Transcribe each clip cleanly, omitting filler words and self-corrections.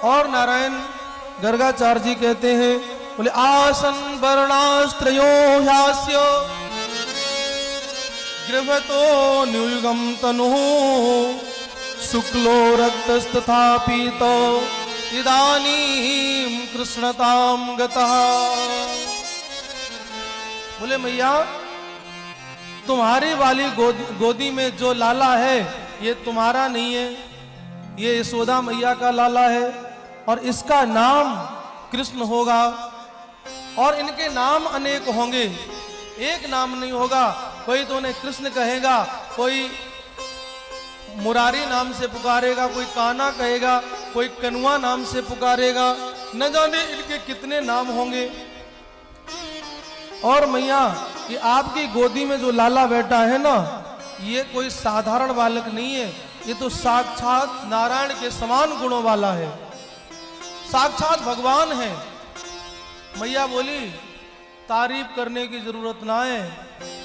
और नारायण गर्गाचार्य जी कहते हैं, बोले आसन वर्णास्त्रयो ह्यास्य गृभतो न्यूयुगम तनु शुक्लो रक्तस्तथा पीतो इदानीं कृष्णताम गतः। बोले मैया तुम्हारी वाली गोदी में जो लाला है ये तुम्हारा नहीं है, ये यशोदा मैया का लाला है और इसका नाम कृष्ण होगा और इनके नाम अनेक होंगे, एक नाम नहीं होगा। कोई तो उन्हें कृष्ण कहेगा, कोई मुरारी नाम से पुकारेगा, कोई कान्हा कहेगा, कोई कनुआ नाम से पुकारेगा, न जाने इनके कितने नाम होंगे। और मैया कि आपकी गोदी में जो लाला बैठा है ना, ये कोई साधारण बालक नहीं है, ये तो साक्षात नारायण के समान गुणों वाला है, साक्षात भगवान है। मैया बोली तारीफ करने की जरूरत ना है,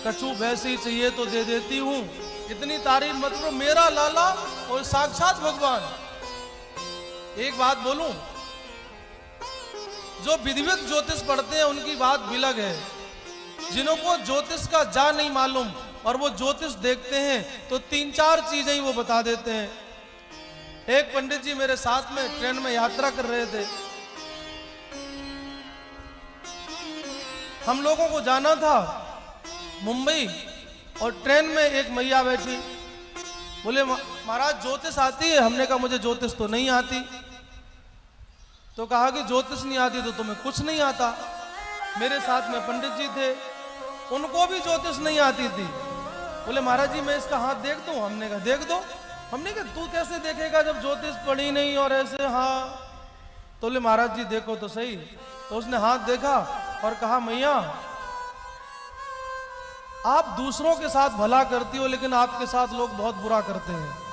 कछु वैसे ही चाहिए तो दे देती हूं, इतनी तारीफ मत करो, मेरा लाला और साक्षात भगवान। एक बात बोलूं, जो विधिवत ज्योतिष पढ़ते हैं उनकी बात बिलग है, जिनको ज्योतिष का जा नहीं मालूम और वो ज्योतिष देखते हैं तो 3-4 चीजें ही वो बता देते हैं। एक पंडित जी मेरे साथ में ट्रेन में यात्रा कर रहे थे, हम लोगों को जाना था मुंबई और ट्रेन में एक मैया बैठी, बोले महाराज ज्योतिष आती है? हमने कहा मुझे ज्योतिष तो नहीं आती। तो कहा कि ज्योतिष नहीं आती तो तुम्हें कुछ नहीं आता। मेरे साथ में पंडित जी थे, उनको भी ज्योतिष नहीं आती थी। बोले महाराज जी मैं इसका हाथ देख दूं? हमने कहा देख दो। हमने कहा तू कैसे देखेगा जब ज्योतिष पढ़ी नहीं और ऐसे? हाँ। तो बोले महाराज जी देखो तो सही। तो उसने हाथ देखा और कहा मैया आप दूसरों के साथ भला करती हो लेकिन आपके साथ लोग बहुत बुरा करते हैं।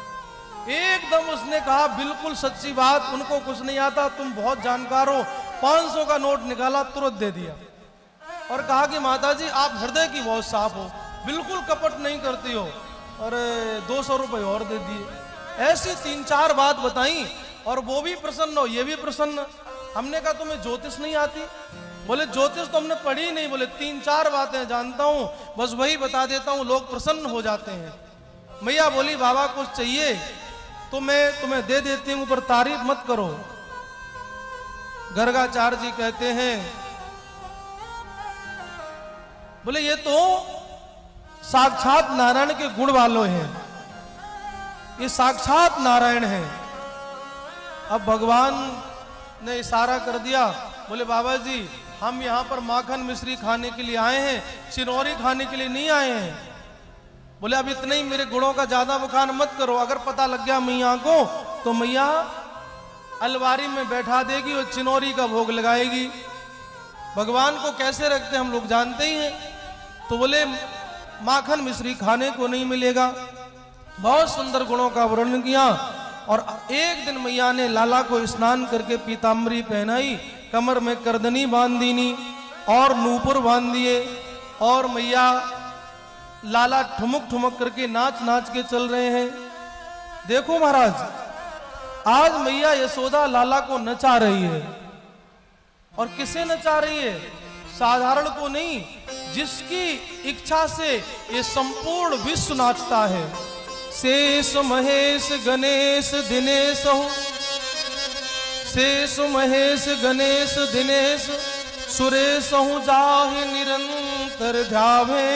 एकदम उसने कहा बिल्कुल सच्ची बात, उनको कुछ नहीं आता, तुम बहुत जानकार हो। 500 का नोट निकाला, तुरंत दे दिया और कहा कि माताजी आप हृदय की बहुत साफ हो, बिल्कुल कपट नहीं करती हो, और 200 रुपए और दे दिए। ऐसी 3-4 बात बताई और वो भी प्रसन्न हो, ये भी प्रसन्न। हमने कहा तुम्हें ज्योतिष नहीं आती? बोले ज्योतिष तो हमने पढ़ी नहीं, बोले 3-4 बातें जानता हूं, बस वही बता देता हूं, लोग प्रसन्न हो जाते हैं। मैया बोली बाबा कुछ चाहिए तो मैं तुम्हें दे देती हूं, पर तारीफ मत करो। गर्गाचार्य जी कहते हैं, बोले ये तो साक्षात नारायण के गुण वालों हैं, ये साक्षात नारायण हैं। अब भगवान ने इशारा कर दिया, बोले बाबा जी हम यहां पर माखन मिश्री खाने के लिए आए हैं, चिरौरी खाने के लिए नहीं आए हैं। बोले अब इतने ही मेरे गुणों का ज्यादा बखान मत करो, अगर पता लग गया मैया को तो मैया अलवारी में बैठा देगी और चिनौरी का भोग लगाएगी। भगवान को कैसे रखते हम लोग जानते ही हैं। तो बोले माखन मिश्री खाने को नहीं मिलेगा। बहुत सुंदर गुणों का वर्णन किया और एक दिन मैया ने लाला को स्नान करके पीताम्बरी पहनाई, कमर में करदनी बांध दीनी और नूपुर बांध दिए और मैया लाला ठुमक ठुमक करके नाच नाच के चल रहे हैं। देखो महाराज आज मैया यशोदा लाला को नचा रही है, और किसे नचा रही है? साधारण को नहीं, जिसकी इच्छा से ये संपूर्ण विश्व नाचता है। शेष महेश गणेश दिनेश हो, शेष महेश गणेश दिनेश सुरेश हूँ जाहि निरंतर ध्यावे,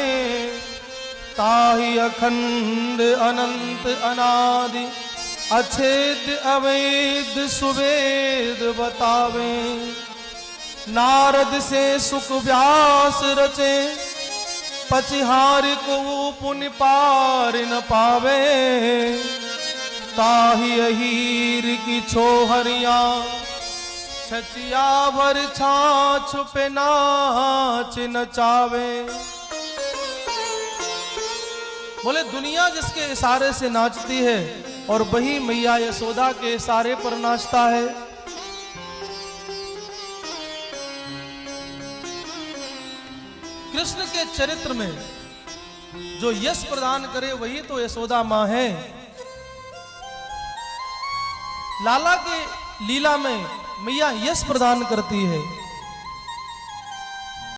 ताहि अखंड अनंत अनादि अछेद अवैध सुवेद बतावे। नारद से सुख व्यास रचे, पचिहार को पुण्य पार न पावे, ताहि अहीर की छोहरिया छचिया भर छाछ पे नाच नचावे। बोले दुनिया जिसके इशारे से नाचती है और वही मैया यशोदा के इशारे पर नाचता है। कृष्ण के चरित्र में जो यश प्रदान करे वही तो यशोदा मां है। लाला के लीला में मैया यश प्रदान करती है।